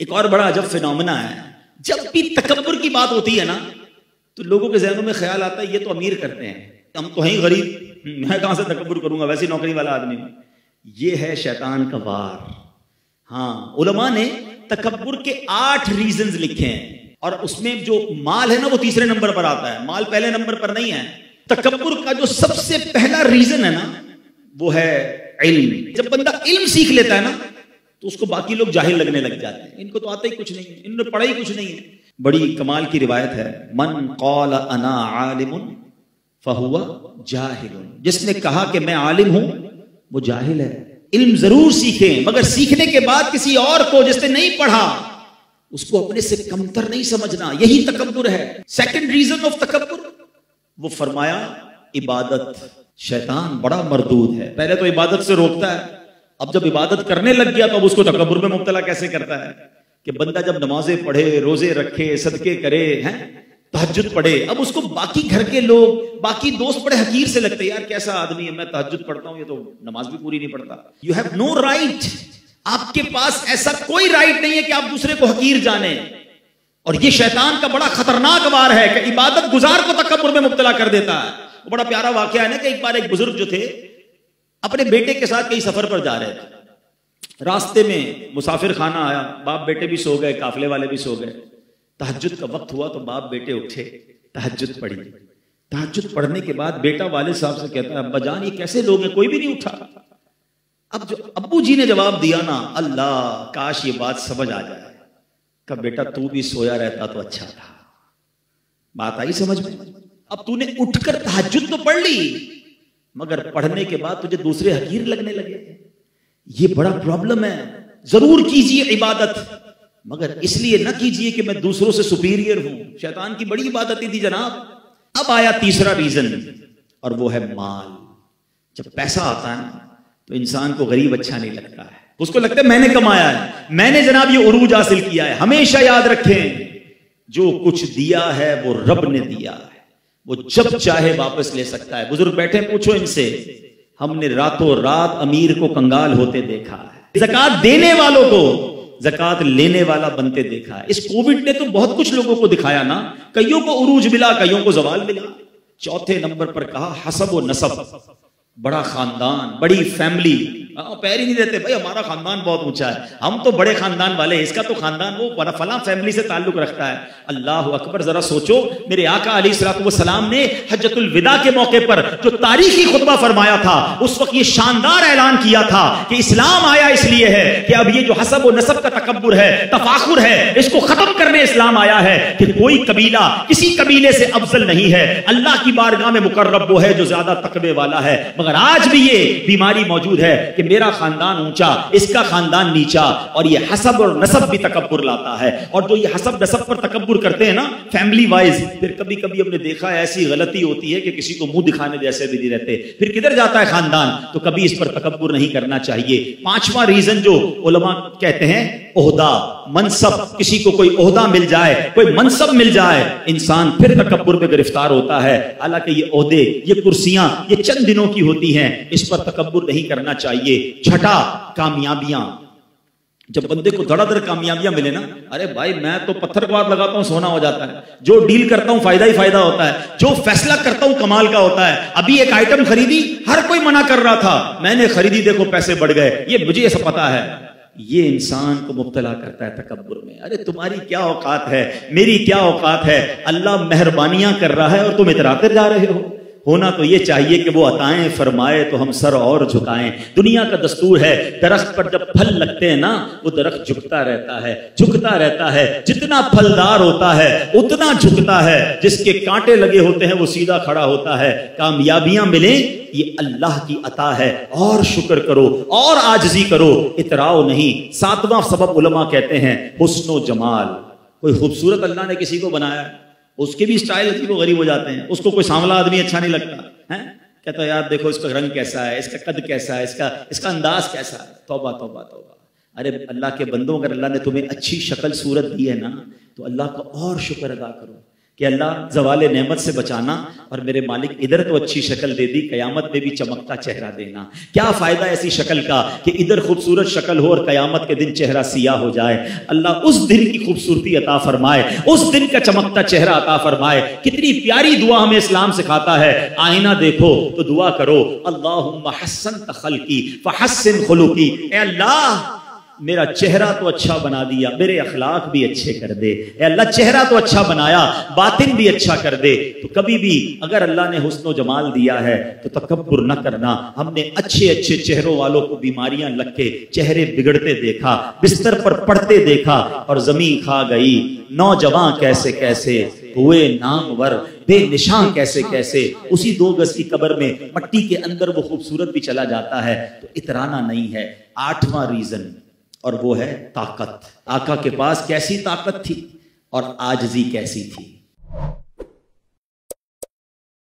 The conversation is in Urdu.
ایک اور بڑا عجب فینومنا ہے، جب بھی تکبر کی بات ہوتی ہے نا تو لوگوں کے ذہنوں میں خیال آتا ہے یہ تو امیر کرتے ہیں، ہم تو ہیں غریب، میں کہاں سے تکبر کروں گا، ویسی نوکری والا آدمی ہوں۔ یہ ہے شیطان کا وار۔ ہاں، علماء نے تکبر کے 8 ریزنز لکھے ہیں، اور اس میں جو مال ہے نا وہ تیسرے نمبر پر آتا ہے، مال پہلے نمبر پر نہیں ہے۔ تکبر کا جو سب سے پہلا ریزن ہے نا وہ ہے علم۔ جب بندہ علم سیکھ لیتا ہے نا تو اس کو باقی لوگ جاہل لگنے لگ جاتے ہیں، ان کو تو آتا ہی کچھ نہیں ہے، انہوں نے پڑھا ہی کچھ نہیں ہے۔ بڑی کمال کی روایت ہے، من قال انا عالم فہو جاہل، جس نے کہا کہ میں عالم ہوں وہ جاہل ہے۔ علم ضرور سیکھیں، مگر سیکھنے کے بعد کسی اور کو جس نے نہیں پڑھا اس کو اپنے سے کمتر نہیں سمجھنا، یہی تکبر ہے۔ سیکنڈ ریزن آف تکبر، وہ فرمایا عبادت۔ شیطان بڑا مردود ہے، پہلے تو عبادت سے روکتا ہے، اب جب عبادت کرنے لگ گیا تو اب اس کو تکبر میں مبتلا کیسے کرتا ہے کہ بندہ جب نمازیں پڑھے، روزے رکھے، صدقے کرے، ہیں تہجد پڑھے، اب اس کو باقی گھر کے لوگ، باقی دوست بڑے حقیر سے لگتے ہیں، یار کیسا آدمی ہے، میں تہجد پڑھتا ہوں یہ تو نماز بھی پوری نہیں پڑھتا۔ یو ہیو نو رائٹ، آپ کے پاس ایسا کوئی رائٹ نہیں ہے کہ آپ دوسرے کو حقیر جانیں۔ اور یہ شیطان کا بڑا خطرناک وار ہے کہ عبادت گزار کو تکبر میں مبتلا کر دیتا ہے۔ وہ بڑا پیارا واقعہ ہے نا کہ ایک بار ایک بزرگ جو تھے اپنے بیٹے کے ساتھ کہیں سفر پر جا رہے تھے، راستے میں مسافر خانہ آیا، باپ بیٹے بھی سو گئے، قافلے والے بھی سو گئے، تہجد کا وقت ہوا تو باپ بیٹے اٹھے، تہجد پڑھی۔ تہجد پڑھنے کے بعد بیٹا والد صاحب سے کہتا ہے ابا جان یہ کیسے لوگ ہیں، کوئی بھی نہیں اٹھا۔ اب جو ابو جی نے جواب دیا نا، اللہ کاش یہ بات سمجھ آ جائے کہ بیٹا تو بھی سویا رہتا تو اچھا تھا۔ بات آئی سمجھ میں؟ اب تو نے اٹھ کر تہجد تو پڑھ لی مگر پڑھنے کے بعد تجھے دوسرے حقیر لگنے لگے، یہ بڑا پرابلم ہے۔ ضرور کیجئے عبادت مگر اس لیے نہ کیجئے کہ میں دوسروں سے سپیریئر ہوں، شیطان کی بڑی عبادت تھی جناب۔ اب آیا تیسرا ریزن اور وہ ہے مال۔ جب پیسہ آتا ہے تو انسان کو غریب اچھا نہیں لگتا ہے، اس کو لگتا ہے میں نے کمایا ہے، میں نے جناب یہ عروج حاصل کیا ہے۔ ہمیشہ یاد رکھیں جو کچھ دیا ہے وہ رب نے دیا ہے، وہ جب چاہے واپس لے سکتا ہے۔ بزرگ بیٹھے پوچھو ان سے، ہم نے راتوں رات امیر کو کنگال ہوتے دیکھا ہے، زکات دینے والوں کو زکات لینے والا بنتے دیکھا ہے۔ اس کووڈ نے تو بہت کچھ لوگوں کو دکھایا نا، کئیوں کو عروج ملا، کئیوں کو زوال ملا۔ چوتھے نمبر پر کہا حسب و نسب، بڑا خاندان، بڑی فیملی۔ پیر ہی نہیں دیتے بھائی ہمارا خاندان بہت اونچا ہے، ہم تو بڑے خاندان والے ہیں، اس کا تو خاندان وہ فلاں فیملی سے تعلق رکھتا ہے۔ اللہ اکبر، ذرا سوچو میرے آقا علیہ الصلوۃ والسلام نے حجۃ الوداع کے موقع پر جو تاریخی خطبہ فرمایا تھا اس وقت یہ شاندار اعلان کیا تھا کہ اسلام آیا اس لیے ہے کہ اب یہ جو حسب و نسب کا تکبر ہے، تفاخر ہے، اس کو ختم کرنے اسلام آیا ہے کہ کوئی قبیلہ کسی قبیلے سے افضل نہیں ہے، اللہ کی بارگاہ میں مقرب وہ ہے جو زیادہ تقوی والا ہے۔ مگر آج بھی یہ بیماری موجود ہے کہ میرا خاندان اونچا، اس کا خاندان نیچا، اور یہ حسب اور نسب بھی تکبر لاتا ہے۔ اور جو یہ حسب نسب پر تکبر کرتے ہیں نا فیملی وائز، پھر کبھی کبھی ہم نے دیکھا ہے ایسی غلطی ہوتی ہے کہ کسی کو منہ دکھانے جیسے بھی نہیں رہتے، پھر کدھر جاتا ہے خاندان، تو کبھی اس پر تکبر نہیں کرنا چاہیے۔ پانچواں ریزن جو علماء کہتے ہیں عہدہ، منصب، کسی کو کوئی عہدہ مل جائے، کوئی منصب مل جائے، انسان پھر تکبر میں گرفتار ہوتا ہے۔ حالانکہ یہ عہدے، یہ کرسیاں یہ چند دنوں کی ہوتی ہیں، اس پر تکبر نہیں کرنا چاہیے۔ چھٹا، کامیابیاں۔ جب بندے کو دھڑا دھڑ کامیابیاں ملے نا، ارے بھائی میں تو پتھر کو ہاتھ لگاتا ہوں سونا ہو جاتا ہے، جو ڈیل کرتا ہوں فائدہ ہی فائدہ ہوتا ہے، جو فیصلہ کرتا ہوں کمال کا ہوتا ہے۔ ابھی ایک آئٹم خریدی، ہر کوئی منع کر رہا تھا، میں نے خریدی، دیکھو پیسے بڑھ گئے، یہ مجھے ایسا پتا ہے۔ یہ انسان کو مبتلا کرتا ہے تکبر میں۔ ارے تمہاری کیا اوقات ہے، میری کیا اوقات ہے، اللہ مہربانیاں کر رہا ہے اور تم اتراتے جا رہے ہو۔ ہونا تو یہ چاہیے کہ وہ عطائیں فرمائے تو ہم سر اور جھکائیں۔ دنیا کا دستور ہے، درخت پر جب پھل لگتے ہیں نا وہ درخت جھکتا رہتا ہے، جھکتا رہتا ہے، جتنا پھلدار ہوتا ہے اتنا جھکتا ہے، جس کے کانٹے لگے ہوتے ہیں وہ سیدھا کھڑا ہوتا ہے۔ کامیابیاں ملیں یہ اللہ کی عطا ہے، اور شکر کرو اور عاجزی کرو، اتراؤ نہیں۔ ساتواں سبب علماء کہتے ہیں حسن و جمال۔ کوئی خوبصورت اللہ نے کسی کو بنایا، اس کے بھی اسٹائل عجیب و غریب ہو جاتے ہیں، اس کو کوئی سانولا آدمی اچھا نہیں لگتا ہے، کہتا ہے یار دیکھو اس کا رنگ کیسا ہے، اس کا قد کیسا ہے، اس کا انداز کیسا ہے۔ توبہ توبہ توبہ۔ ارے اللہ کے بندوں، اگر اللہ نے تمہیں اچھی شکل صورت دی ہے نا تو اللہ کا اور شکر ادا کرو۔ کہ اللہ زوال نعمت سے بچانا اور میرے مالک ادھر تو اچھی شکل دے دی، قیامت میں بھی چمکتا چہرہ دینا۔ کیا فائدہ ایسی شکل کا کہ ادھر خوبصورت شکل ہو اور قیامت کے دن چہرہ سیاہ ہو جائے۔ اللہ اس دن کی خوبصورتی عطا فرمائے، اس دن کا چمکتا چہرہ عطا فرمائے۔ کتنی پیاری دعا ہمیں اسلام سکھاتا ہے، آئینہ دیکھو تو دعا کرو، اللہم حسنت خلقی فحسن خلقی، اے اللہ میرا چہرہ تو اچھا بنا دیا، میرے اخلاق بھی اچھے کر دے۔ اے اللہ چہرہ تو اچھا بنایا، باطن بھی اچھا کر دے۔ تو کبھی بھی اگر اللہ نے حسن و جمال دیا ہے تو تکبر نہ کرنا۔ ہم نے اچھے اچھے چہروں والوں کو بیماریاں لگ کے چہرے بگڑتے دیکھا، بستر پر پڑتے دیکھا، اور زمین کھا گئی۔ نوجوان کیسے کیسے ہوئے نامور، بے نشان کیسے کیسے، اسی 2 گز کی قبر میں مٹی کے اندر وہ خوبصورت بھی چلا جاتا ہے۔ تو اترانا نہیں ہے۔ 8واں ریزن، اور وہ ہے طاقت۔ آقا کے پاس کیسی طاقت تھی اور عاجزی کیسی تھی۔